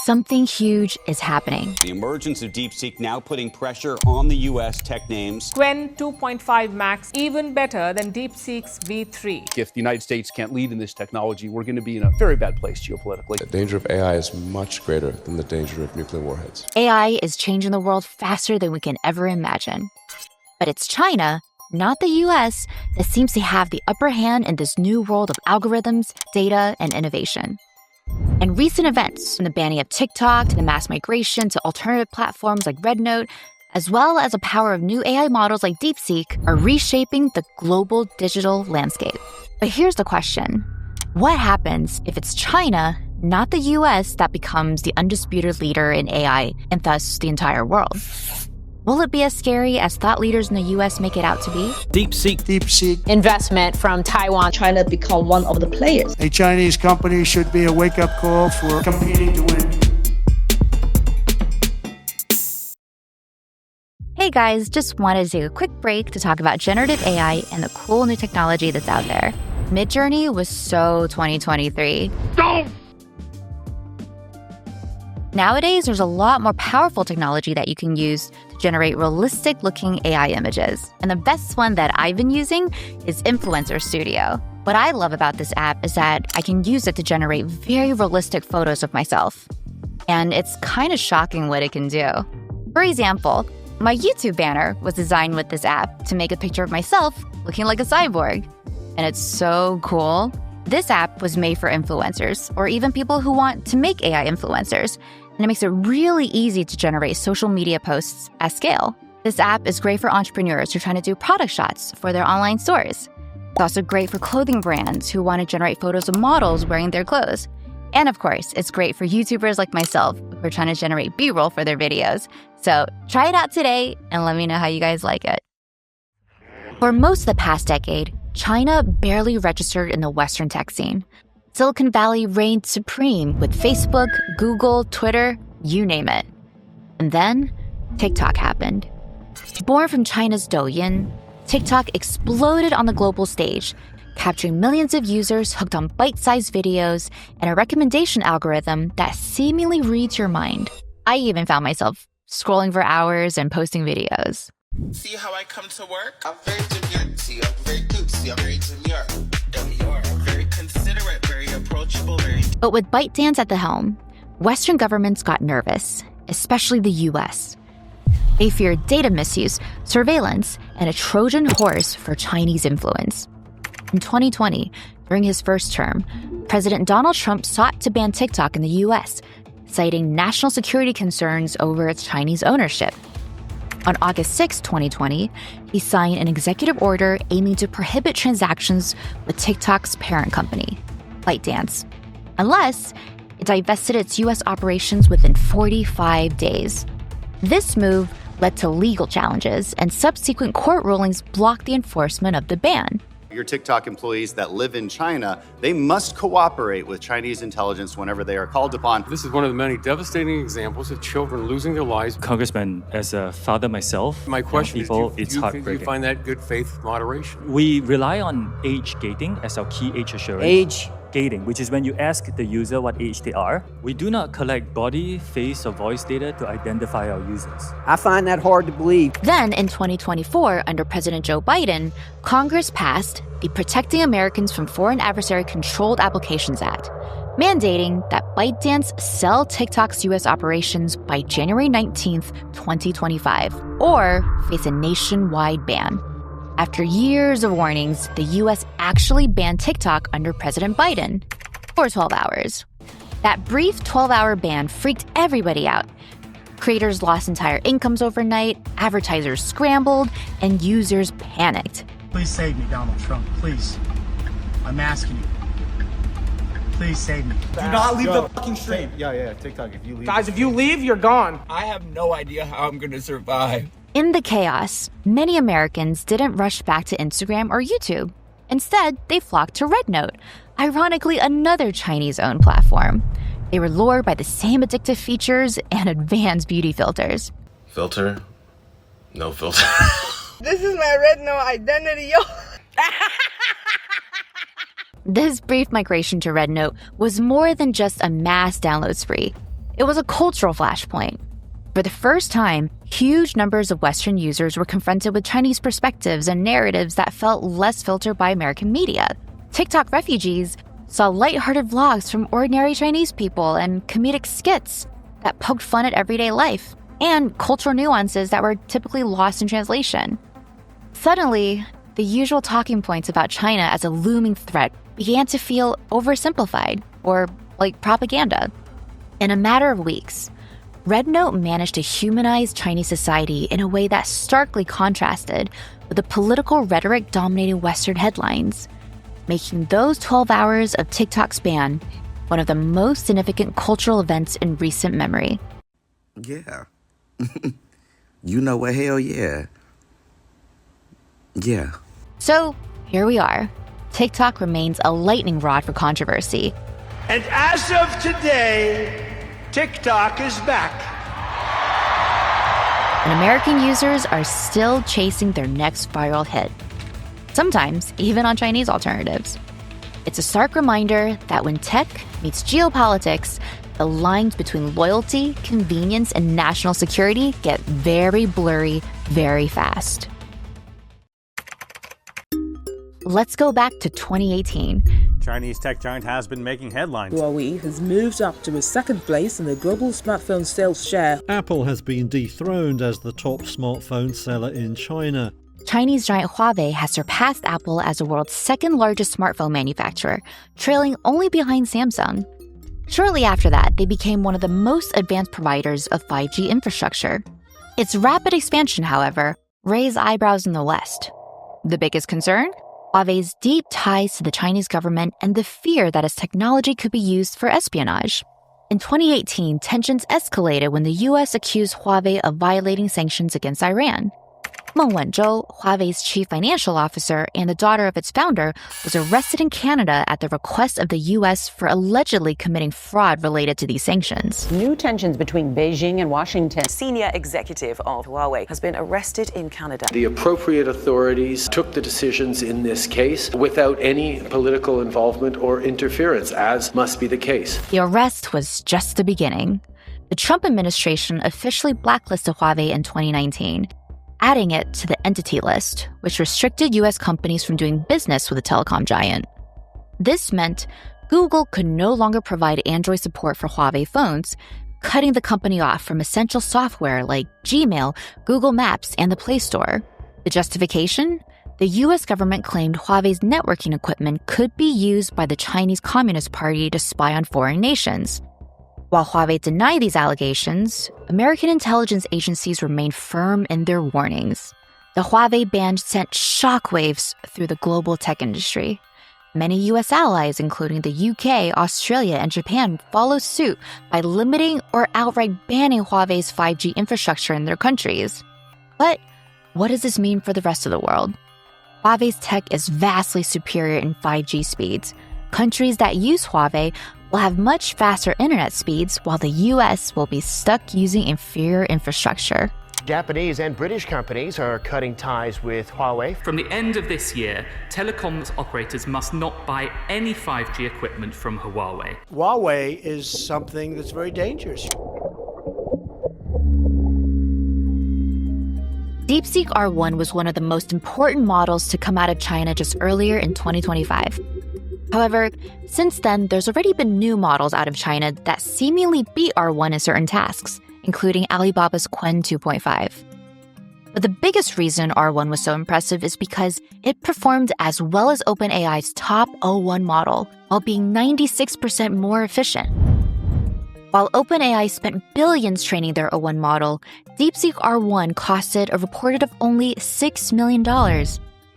something huge is happening. The emergence of DeepSeek now putting pressure on the U.S. tech names. Qwen 2.5 Max, even better than DeepSeek's V3. If the United States can't lead in this technology, we're going to be in a very bad place geopolitically. The danger of AI is much greater than the danger of nuclear warheads. AI is changing the world faster than we can ever imagine. But it's China, not the US, that seems to have the upper hand in this new world of algorithms, data, and innovation. And recent events, from the banning of TikTok to the mass migration to alternative platforms like Rednote, as well as the power of new AI models like DeepSeek, are reshaping the global digital landscape. But here's the question. What happens if it's China, not the US, that becomes the undisputed leader in AI and thus the entire world? Will it be as scary as thought leaders in the US make it out to be? DeepSeek. Investment from Taiwan. China become one of the players. A Chinese company should be a wake-up call for competing to win. Hey guys, just wanted to take a quick break to talk about generative AI and the cool new technology that's out there. Midjourney was so 2023. Nowadays, there's a lot more powerful technology that you can use to generate realistic-looking AI images. And the best one that I've been using is Influencer Studio. What I love about this app is that I can use it to generate very realistic photos of myself. And it's kind of shocking what it can do. For example, my YouTube banner was designed with this app to make a picture of myself looking like a cyborg. And it's so cool. This app was made for influencers, or even people who want to make AI influencers. And it makes it really easy to generate social media posts at scale. This app is great for entrepreneurs who are trying to do product shots for their online stores. It's also great for clothing brands who want to generate photos of models wearing their clothes. And of course, it's great for YouTubers like myself who are trying to generate B-roll for their videos. So try it out today and let me know how you guys like it. For most of the past decade, China barely registered in the Western tech scene. Silicon Valley reigned supreme with Facebook, Google, Twitter, you name it. And then TikTok happened. Born from China's Douyin, TikTok exploded on the global stage, capturing millions of users hooked on bite-sized videos and a recommendation algorithm that seemingly reads your mind. I even found myself scrolling for hours and posting videos. See how I come to work? I'm very demure. See, I'm very cute. See, I'm very demure. I'm very considerate, very approachable, very... But with ByteDance at the helm, Western governments got nervous, especially the US. They feared data misuse, surveillance, and a Trojan horse for Chinese influence. In 2020, during his first term, President Donald Trump sought to ban TikTok in the US, citing national security concerns over its Chinese ownership. On August 6, 2020, he signed an executive order aiming to prohibit transactions with TikTok's parent company, ByteDance, unless it divested its US operations within 45 days. This move led to legal challenges, and subsequent court rulings blocked the enforcement of the ban. Your TikTok employees that live in China, they must cooperate with Chinese intelligence whenever they are called upon. This is one of the many devastating examples of children losing their lives. Congressman, as a father myself, my question people, is, it's do heartbreaking. you find that good faith moderation? We rely on age gating as our key age assurance. Age gating, which is when you ask the user what age they are. We do not collect body, face, or voice data to identify our users. I find that hard to believe. Then, in 2024, under President Joe Biden, Congress passed the Protecting Americans from Foreign Adversary-Controlled Applications Act, mandating that ByteDance sell TikTok's US operations by January 19th, 2025, or face a nationwide ban. After years of warnings, the US actually banned TikTok under President Biden for 12 hours. That brief 12-hour ban freaked everybody out. Creators lost entire incomes overnight, advertisers scrambled, and users panicked. Please save me, Donald Trump, please. I'm asking you. Please save me. Do not leave the fucking stream. Yeah, TikTok, if you leave. Guys, if you leave, you're gone. I have no idea how I'm gonna survive. In the chaos, many Americans didn't rush back to Instagram or YouTube. Instead, they flocked to Rednote, ironically another Chinese-owned platform. They were lured by the same addictive features and advanced beauty filters. Filter? No filter. This is my Rednote identity, yo. This brief migration to Rednote was more than just a mass download spree. It was a cultural flashpoint. For the first time, huge numbers of Western users were confronted with Chinese perspectives and narratives that felt less filtered by American media. TikTok refugees saw lighthearted vlogs from ordinary Chinese people and comedic skits that poked fun at everyday life and cultural nuances that were typically lost in translation. Suddenly, the usual talking points about China as a looming threat began to feel oversimplified or like propaganda. In a matter of weeks, Rednote managed to humanize Chinese society in a way that starkly contrasted with the political rhetoric dominating Western headlines, making those 12 hours of TikTok span one of the most significant cultural events in recent memory. Yeah. You know what? Hell yeah. Yeah. So here we are. TikTok remains a lightning rod for controversy. And as of today, TikTok is back. And American users are still chasing their next viral hit. Sometimes even on Chinese alternatives. It's a stark reminder that when tech meets geopolitics, the lines between loyalty, convenience, and national security get very blurry very fast. Let's go back to 2018. Chinese tech giant has been making headlines. Huawei has moved up to a second place in the global smartphone sales share. Apple has been dethroned as the top smartphone seller in China. Chinese giant Huawei has surpassed Apple as the world's second largest smartphone manufacturer, trailing only behind Samsung. Shortly after that, they became one of the most advanced providers of 5G infrastructure. Its rapid expansion, however, raised eyebrows in the West. The biggest concern? Huawei's deep ties to the Chinese government and the fear that its technology could be used for espionage. In 2018, tensions escalated when the U.S. accused Huawei of violating sanctions against Iran. Meng Wanzhou, Huawei's chief financial officer and the daughter of its founder, was arrested in Canada at the request of the U.S. for allegedly committing fraud related to these sanctions. New tensions between Beijing and Washington. Senior executive of Huawei has been arrested in Canada. The appropriate authorities took the decisions in this case without any political involvement or interference, as must be the case. The arrest was just the beginning. The Trump administration officially blacklisted Huawei in 2019, adding it to the entity list, which restricted U.S. companies from doing business with the telecom giant. This meant Google could no longer provide Android support for Huawei phones, cutting the company off from essential software like Gmail, Google Maps, and the Play Store. The justification? The U.S. government claimed Huawei's networking equipment could be used by the Chinese Communist Party to spy on foreign nations. While Huawei denied these allegations, American intelligence agencies remained firm in their warnings. The Huawei ban sent shockwaves through the global tech industry. Many U.S. allies, including the UK, Australia, and Japan, followed suit by limiting or outright banning Huawei's 5G infrastructure in their countries. But what does this mean for the rest of the world? Huawei's tech is vastly superior in 5G speeds. Countries that use Huawei will have much faster internet speeds, while the U.S. will be stuck using inferior infrastructure. Japanese and British companies are cutting ties with Huawei. From the end of this year, telecoms operators must not buy any 5G equipment from Huawei. Huawei is something that's very dangerous. DeepSeek R1 was one of the most important models to come out of China just earlier in 2025. However, since then, there's already been new models out of China that seemingly beat R1 in certain tasks, including Alibaba's Qwen 2.5. But the biggest reason R1 was so impressive is because it performed as well as OpenAI's top O1 model, while being 96% more efficient. While OpenAI spent billions training their O1 model, DeepSeek R1 costed a reported of only $6 million.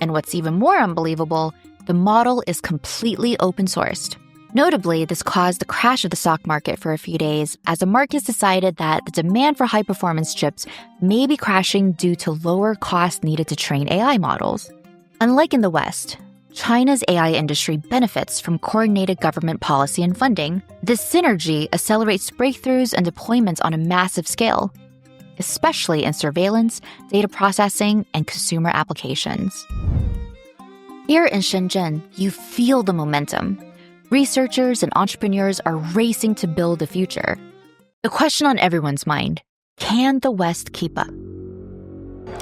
And what's even more unbelievable, the model is completely open sourced. Notably, this caused the crash of the stock market for a few days as the markets decided that the demand for high-performance chips may be crashing due to lower costs needed to train AI models. Unlike in the West, China's AI industry benefits from coordinated government policy and funding. This synergy accelerates breakthroughs and deployments on a massive scale, especially in surveillance, data processing, and consumer applications. Here in Shenzhen, you feel the momentum. Researchers and entrepreneurs are racing to build the future. The question on everyone's mind, can the West keep up?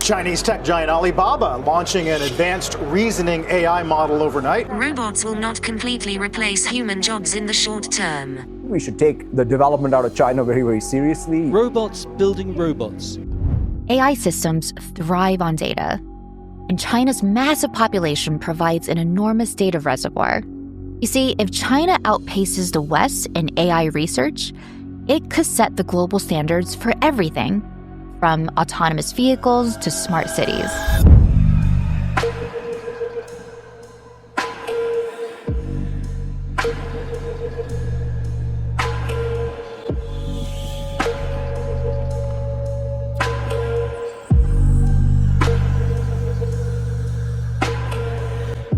Chinese tech giant Alibaba launching an advanced reasoning AI model overnight. Robots will not completely replace human jobs in the short term. We should take the development out of China very, very seriously. Robots building robots. AI systems thrive on data, and China's massive population provides an enormous data reservoir. You see, if China outpaces the West in AI research, it could set the global standards for everything, from autonomous vehicles to smart cities.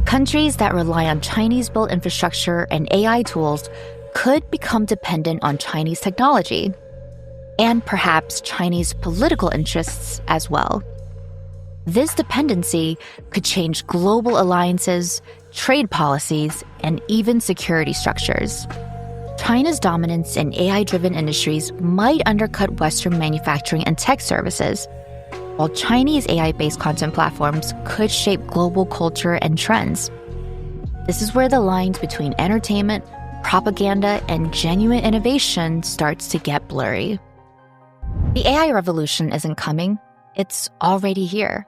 Countries that rely on Chinese-built infrastructure and AI tools could become dependent on Chinese technology, and perhaps Chinese political interests as well. This dependency could change global alliances, trade policies, and even security structures. China's dominance in AI-driven industries might undercut Western manufacturing and tech services, while Chinese AI-based content platforms could shape global culture and trends. This is where the lines between entertainment, propaganda, and genuine innovation starts to get blurry. The AI revolution isn't coming, it's already here.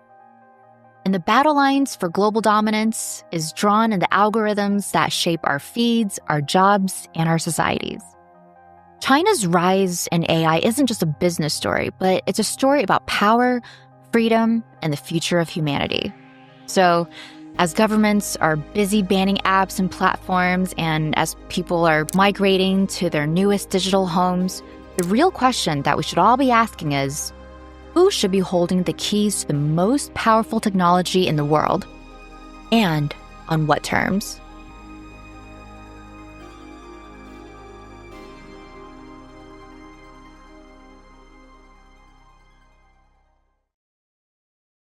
And the battle lines for global dominance is drawn in the algorithms that shape our feeds, our jobs, and our societies. China's rise in AI isn't just a business story, but it's a story about power, freedom, and the future of humanity. So, as governments are busy banning apps and platforms, and as people are migrating to their newest digital homes, the real question that we should all be asking is, who should be holding the keys to the most powerful technology in the world? And on what terms?